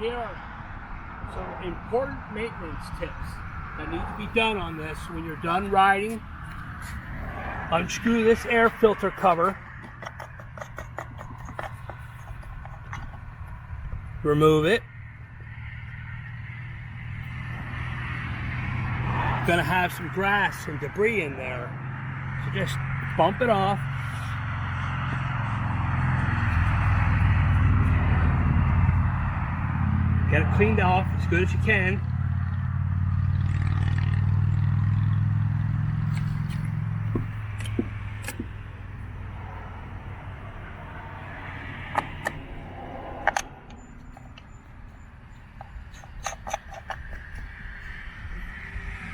here are some important maintenance tips that need to be done on this when you're done riding. Unscrew this air filter cover. Remove it. Gonna have some grass and debris in there, so just bump it off. Get it cleaned off as good as you can.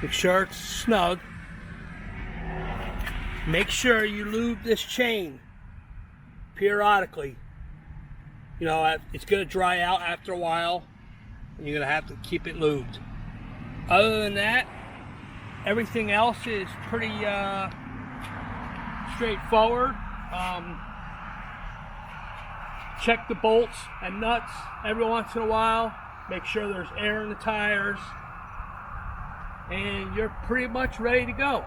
Make sure it's snug. Make sure you lube this chain periodically. You know, it's going to dry out after a while, and you're going to have to keep it lubed. Other than that, everything else is pretty straightforward. Check the bolts and nuts every once in a while. Make sure there's air in the tires. And you're pretty much ready to go.